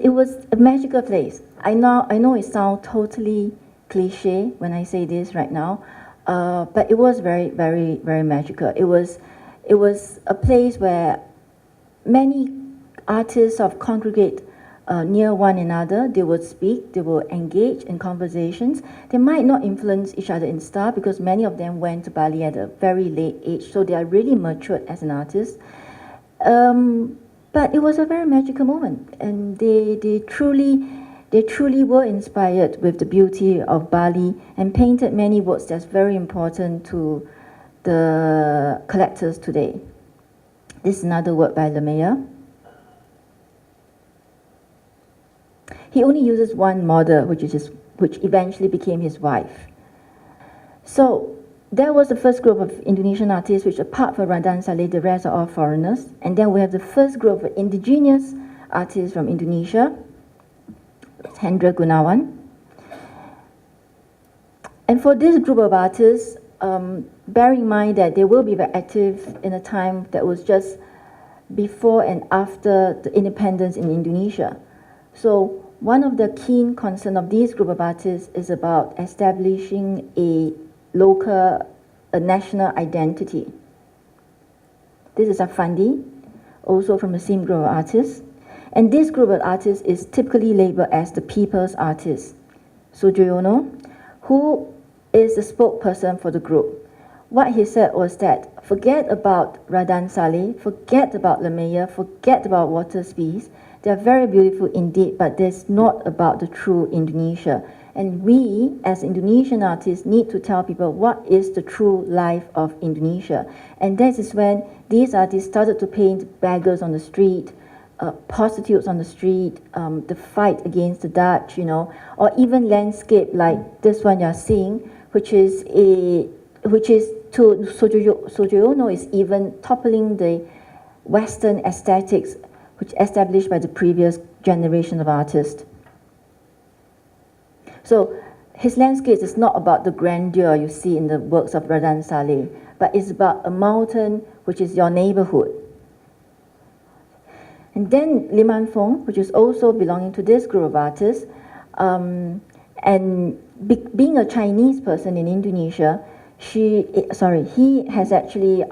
It was a magical place. I know it sounds totally cliche when I say this right now, but it was very, very, very magical. It was a place where many artists of congregate near one another. They would speak, they would engage in conversations. They might not influence each other in style because many of them went to Bali at a very late age, so they are really matured as an artist. But it was a very magical moment, and they truly were inspired with the beauty of Bali and painted many works that's very important to the collectors today. This is another work by Lemaitre. He only uses one model, which eventually became his wife. So that was the first group of Indonesian artists, which apart from Radan Saleh, the rest are all foreigners. And then we have the first group of indigenous artists from Indonesia, Hendra Gunawan. And for this group of artists, bear in mind that they will be very active in a time that was just before and after the independence in Indonesia. So one of the keen concerns of this group of artists is about establishing a national identity. This is Afandi, also from the same group of artists. And this group of artists is typically labeled as the people's artist. Sujoyono, who is the spokesperson for the group. What he said was that forget about Radan Saleh, forget about Lemaitre, forget about Water Spies. They are very beautiful indeed, but that's not about the true Indonesia. And we, as Indonesian artists, need to tell people what is the true life of Indonesia. And that is when these artists started to paint beggars on the street, prostitutes on the street, the fight against the Dutch, or even landscape like this one you're seeing, which is to Sujoyono is even toppling the Western aesthetics, which established by the previous generation of artists. So his landscapes is not about the grandeur you see in the works of Radan Saleh, but it's about a mountain, which is your neighborhood. And then Liman Fong, which is also belonging to this group of artists, and being a Chinese person in Indonesia, he has actually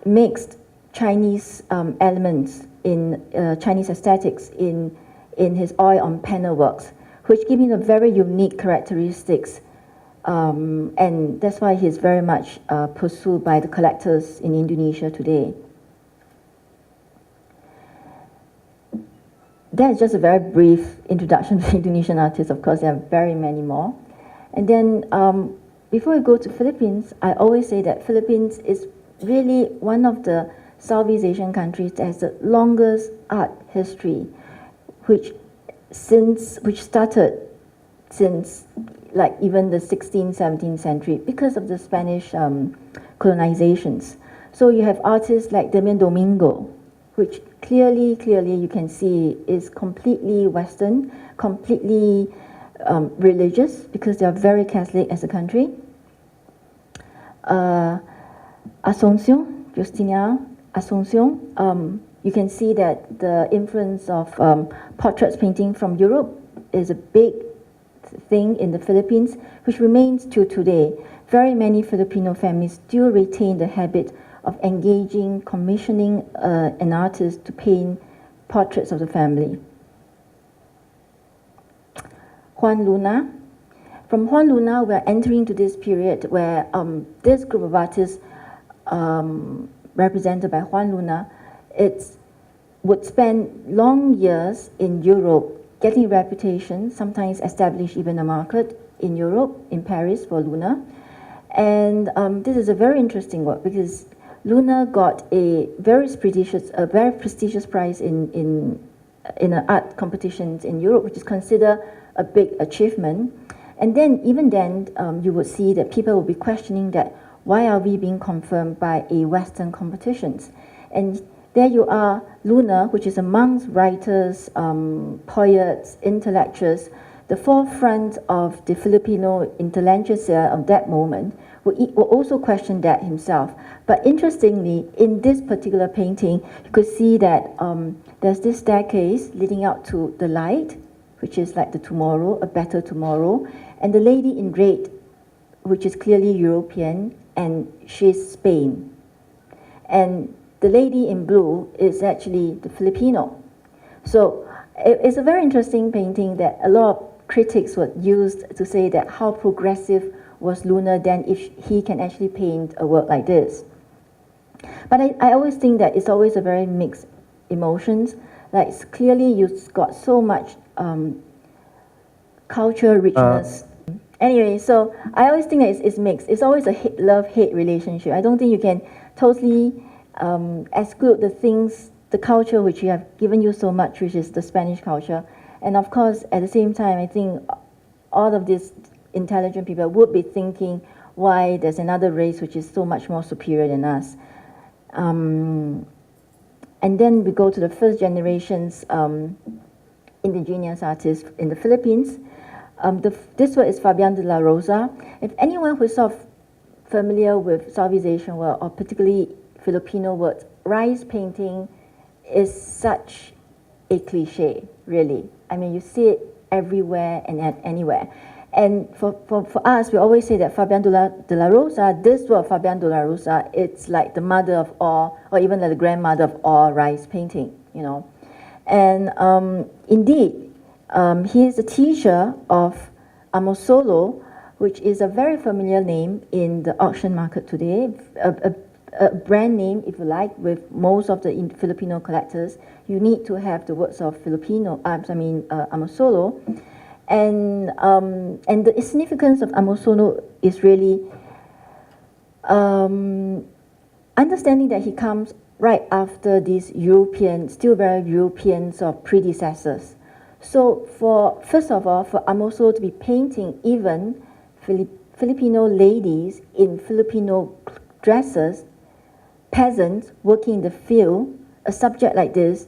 mixed Chinese elements in Chinese aesthetics in his oil on panel works, which give him a very unique characteristics, and that's why he's very much pursued by the collectors in Indonesia today. That's just a very brief introduction to Indonesian artists. Of course, there are very many more. And then before we go to Philippines, I always say that Philippines is really one of the Southeast Asian countries that has the longest art history, which started since like even the 16th, 17th century because of the Spanish colonizations. So you have artists like Damian Domingo, which clearly you can see is completely Western, completely religious because they are very Catholic as a country. Asuncion, Justina Asuncion, you can see that the influence of portraits painting from Europe is a big thing in the Philippines, which remains to today. Very many Filipino families still retain the habit of engaging, commissioning an artist to paint portraits of the family. Juan Luna. From Juan Luna, we're entering to this period where this group of artists represented by Juan Luna, would spend long years in Europe getting a reputation, sometimes establish even a market in Europe, in Paris for Luna. And this is a very interesting work because Luna got a very prestigious prize in art competitions in Europe, which is considered a big achievement. And then, even then, you would see that people will be questioning that why are we being confirmed by a Western competitions? And there you are, Luna, which is amongst writers, poets, intellectuals, the forefront of the Filipino intelligentsia of that moment, will also question that himself. But interestingly, in this particular painting, you could see that there's this staircase leading out to the light, which is like the tomorrow, a better tomorrow, and the lady in red, which is clearly European, and she's Spain. And the lady in blue is actually the Filipino. So it's a very interesting painting that a lot of critics were used to say that how progressive was Luna then if he can actually paint a work like this. But I always think that it's always a very mixed emotions. Like clearly you've got so much cultural richness. Anyway, so I always think that it's mixed. It's always a love-hate relationship. I don't think you can totally exclude the things, the culture which you have given you so much, which is the Spanish culture. And of course, at the same time, I think all of these intelligent people would be thinking why there's another race which is so much more superior than us. And then we go to the first generations indigenous artists in the Philippines. This one is Fabian de la Rosa. If anyone who's sort of familiar with Southeast Asian work, or particularly Filipino work, rice painting is such a cliche, really. I mean, you see it everywhere and anywhere. And for us, we always say that Fabian de la Rosa, this work, Fabian de la Rosa, it's like the mother of all, or even like the grandmother of all rice painting, you know. And indeed, he is a teacher of Amosolo, which is a very familiar name in the auction market today, a brand name, if you like, with most of the Filipino collectors. You need to have the words of Amosolo. And the significance of Amosolo is really understanding that he comes right after these European, still very European sort of predecessors. So first of all, for Amosolo to be painting even Filipino ladies in Filipino dresses, peasants working in the field, a subject like this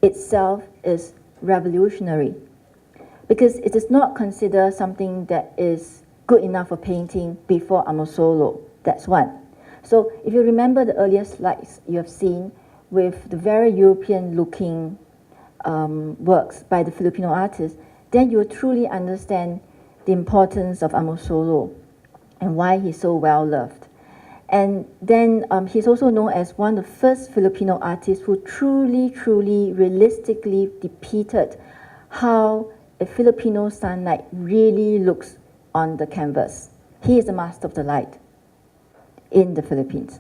itself is revolutionary, because it is not considered something that is good enough for painting before Amosolo. That's one. So if you remember the earlier slides you have seen with the very European-looking works by the Filipino artists, then you will truly understand the importance of Amosolo and why he's so well loved. And then he's also known as one of the first Filipino artists who truly, realistically depicted how a Filipino sunlight really looks on the canvas. He is the master of the light in the Philippines.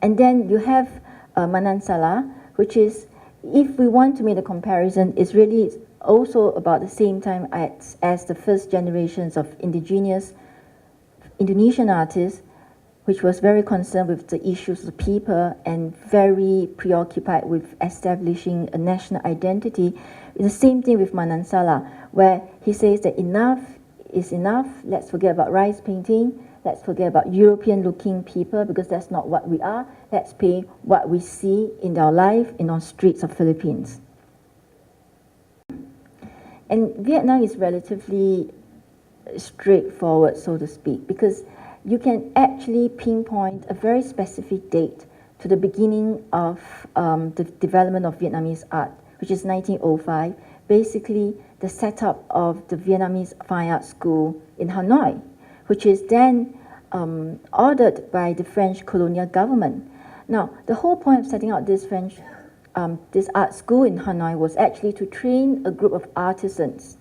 And then you have Manansala, which is, if we want to make a comparison, is really also about the same time as the first generations of indigenous Indonesian artists, which was very concerned with the issues of the people and very preoccupied with establishing a national identity. It's the same thing with Manansala, where he says that enough is enough, let's forget about rice painting, let's forget about European-looking people, because that's not what we are. Let's paint what we see in our life in our streets of Philippines. And Vietnam is relatively straightforward, so to speak, because you can actually pinpoint a very specific date to the beginning of the development of Vietnamese art, which is 1905, basically the setup of the Vietnamese Fine Art School in Hanoi, which is then ordered by the French colonial government. Now, the whole point of setting out this this art school in Hanoi was actually to train a group of artisans,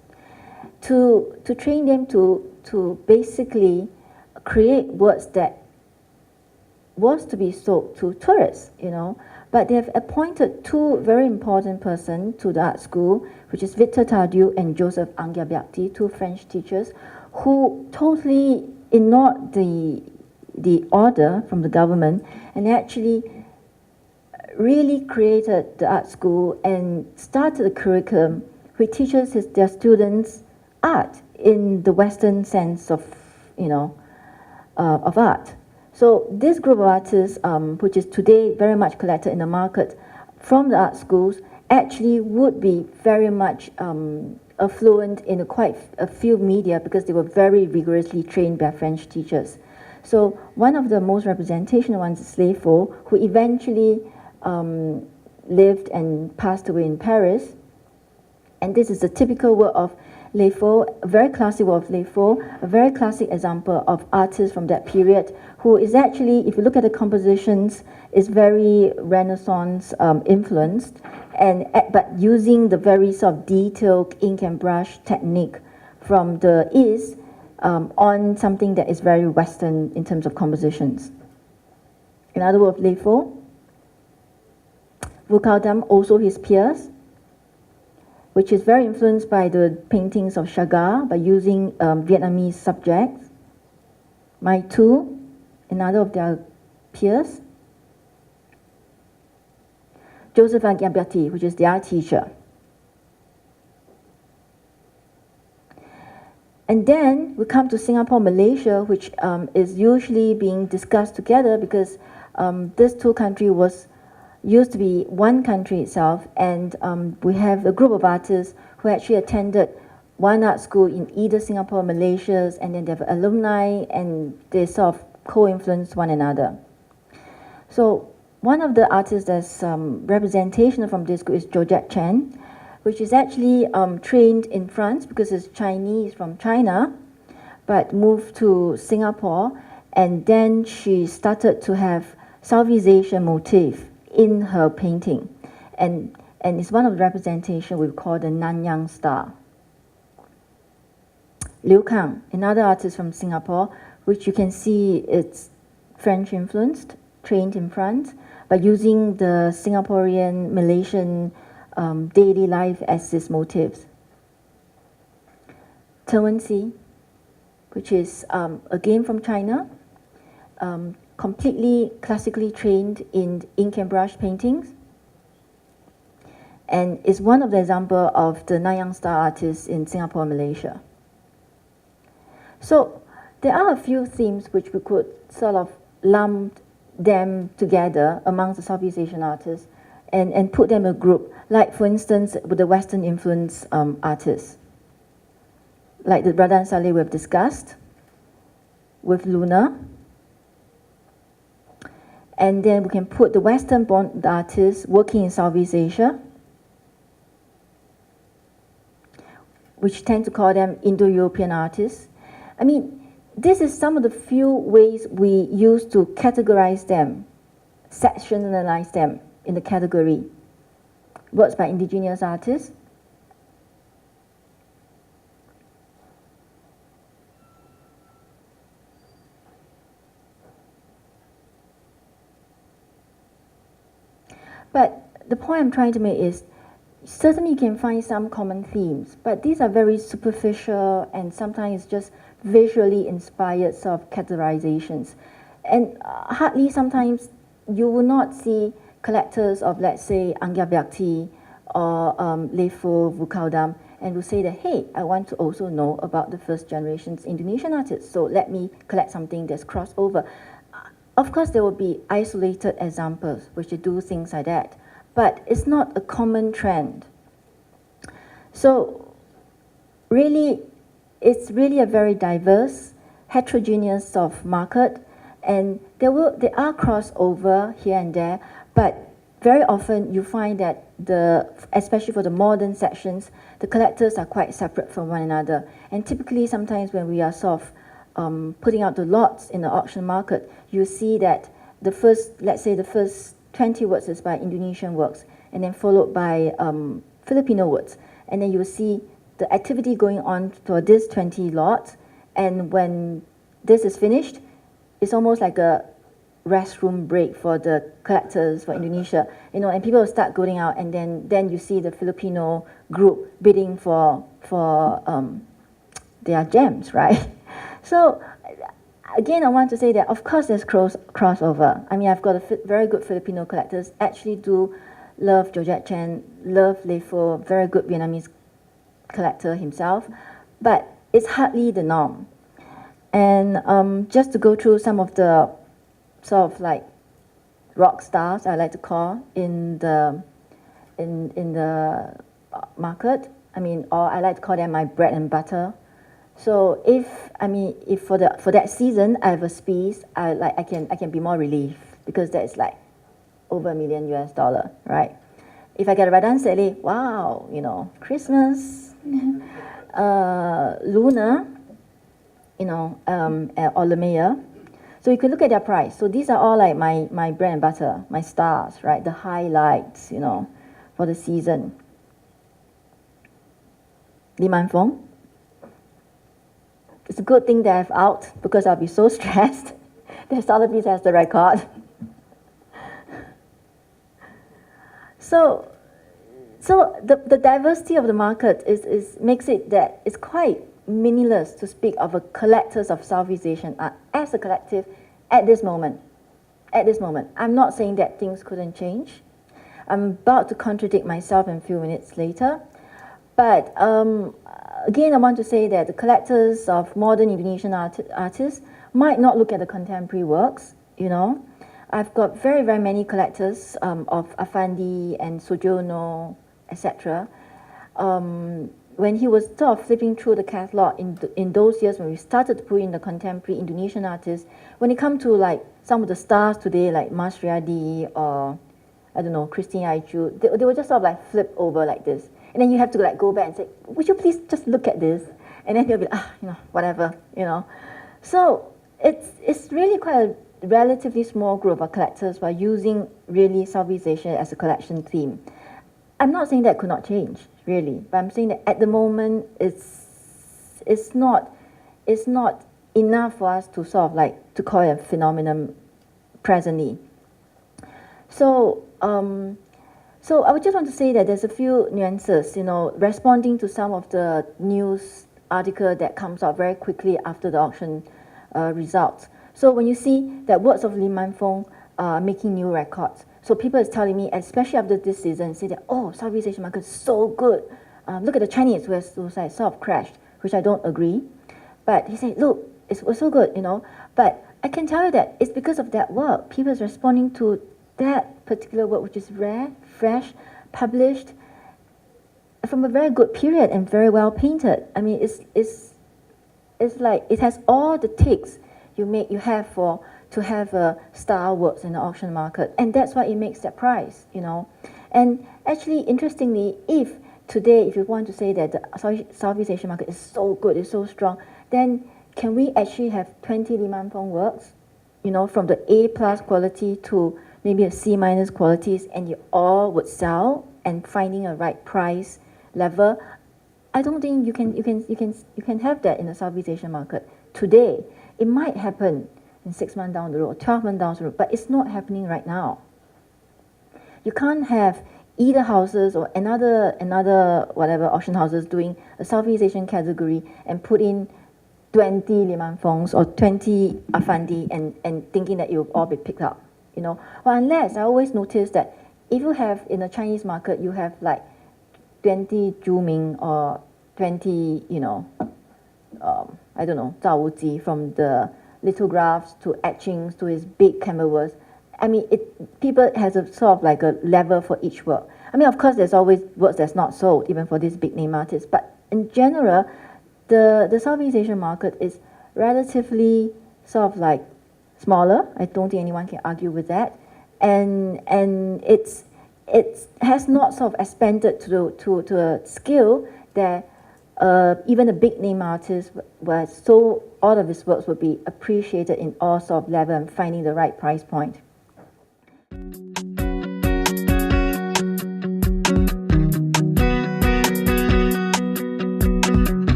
to train them to basically create works that was to be sold to tourists, you know. But they have appointed two very important persons to the art school, which is Victor Tardieu and Joseph Angiabiati, two French teachers, who totally ignored the order from the government and actually really created the art school and started a curriculum which teaches their students art in the Western sense of, you know, of art. So this group of artists, which is today very much collected in the market from the art schools, actually would be very much affluent in quite a few media because they were very rigorously trained by French teachers. So one of the most representational ones is Léfaux, who eventually lived and passed away in Paris. And this is a typical work of Léfaux, a very classic work of Léfaux, a very classic example of artists from that period, who is actually, if you look at the compositions, is very Renaissance influenced, but using the very sort of detailed ink and brush technique from the East on something that is very Western in terms of compositions. Another work of Léfaux. Vukaudam, also his peers, which is very influenced by the paintings of Chagall by using Vietnamese subjects. Mai Tu, another of their peers. Joseph Aghiaberti, which is their teacher. And then we come to Singapore, Malaysia, which is usually being discussed together because this two countries used to be one country itself, and we have a group of artists who actually attended one art school in either Singapore or Malaysia, and then they have alumni, and they sort of co-influence one another. So one of the artists that's representational from this group is Georgette Chen, which is actually trained in France because it's Chinese from China, but moved to Singapore, and then she started to have Southeast Asian motif in her painting, and it's one of the representation we call the Nanyang Star. Liu Kang, another artist from Singapore, which you can see it's French influenced, trained in France, but using the Singaporean, Malaysian daily life as his motifs. Chen Wenxi, which is again from China, completely classically trained in ink and brush paintings, and is one of the examples of the Nanyang Star artists in Singapore, Malaysia. So there are a few themes which we could sort of lump them together amongst the Southeast Asian artists and put them in a group, like for instance with the Western influence artists, like the Radan Saleh we've discussed, with Luna. And then we can put the Western-born artists working in Southeast Asia, which tend to call them Indo-European artists. I mean, this is some of the few ways we use to categorize them, sectionalize them in the category. Works by indigenous artists, but the point I'm trying to make is, certainly you can find some common themes, but these are very superficial and sometimes just visually inspired sort of categorizations. And hardly sometimes you will not see collectors of, let's say, Aghiaberti or Léfaux, Vukaudam, and will say that, hey, I want to also know about the first generation's Indonesian artists, so let me collect something that's crossover. Of course, there will be isolated examples which do things like that, but it's not a common trend. So really, it's really a very diverse, heterogeneous sort of market, and there are crossover here and there, but very often you find that especially for the modern sections, the collectors are quite separate from one another. And typically sometimes when we are sort of putting out the lots in the auction market, you see that let's say the first 20 works is by Indonesian works, and then followed by Filipino works. And then you see the activity going on for this 20 lots, and when this is finished, it's almost like a restroom break for the collectors for Indonesia, and people will start going out, and then you see the Filipino group bidding for their gems, right? So again, I want to say that of course there's crossover. I mean, I've got very good Filipino collectors, actually do love Georgette Chen, love Léfaux, very good Vietnamese collector himself, but it's hardly the norm. And just to go through some of the sort of like rock stars, I like to call, in the market. I mean, or I like to call them my bread and butter. So if for that season I have a piece, I can be more relieved because that is like over $1 million, right? If I get a Ramadan sale, wow, Christmas, Lunar, or Lemaya. So you can look at their price. So these are all like my bread and butter, my stars, right? The highlights, for the season. Li Man Fong. It's a good thing that I have out because I'll be so stressed that Sotheby's has the record. So the diversity of the market makes it that it's quite meaningless to speak of a collectors of Southeast Asian art as a collective at this moment. At this moment. I'm not saying that things couldn't change. I'm about to contradict myself in a few minutes later. But again, I want to say that the collectors of modern Indonesian artists might not look at the contemporary works, I've got very, very many collectors of Afandi and Sujono, etc. When he was sort of flipping through the catalog in those years when we started to put in the contemporary Indonesian artists, when it comes to like some of the stars today, like Mas Riyadi or, I don't know, Christie Aiju, they were just sort of like flip over like this. And then you have to like go back and say, would you please just look at this? And then they'll be like, whatever, So it's really quite a relatively small group of collectors who are using really Southeast Asia as a collection theme. I'm not saying that could not change, really, but I'm saying that at the moment it's not enough for us to sort of like to call it a phenomenon presently. So I would just want to say that there's a few nuances, responding to some of the news article that comes out very quickly after the auction results. So when you see that works of Li Man Fong making new records, so people is telling me, especially after this season, say that, oh, Southeast Asian market is so good. Look at the Chinese who like sort of crashed, which I don't agree. But he said, look, it was so good, But I can tell you that it's because of that work. People is responding to that particular work, which is rare, fresh, published from a very good period and very well painted. I mean, it's like it has all the ticks you have to have a star works in the auction market, and that's why it makes that price, And actually, interestingly, if you want to say that the Southeast Asian market is so good, it's so strong, then can we actually have 20 Li Man Fong works, from the A+ quality to maybe a C- qualities, and you all would sell and finding a right price level? I don't think you can have that in the Southeast Asian market today. It might happen in 6 months down the road, 12 months down the road, but it's not happening right now. You can't have either houses or another whatever auction houses doing a Southeast Asian category and put in 20 Li Man Fongs or 20 Afandi and thinking that it will all be picked up. Well, unless I always notice that if you have in the Chinese market, you have like 20 Zhu Ming or 20, I don't know, Zhao Wuji, from the lithographs to etchings to his big canvas. I mean, people has a sort of like a level for each work. I mean, of course, there's always works that's not sold, even for these big name artists. But in general, the Southeast Asian market is relatively sort of like smaller. I don't think anyone can argue with that. And it has not sort of expanded to a scale that even the big name artists, where so all of his works would be appreciated in all sort of level and finding the right price point.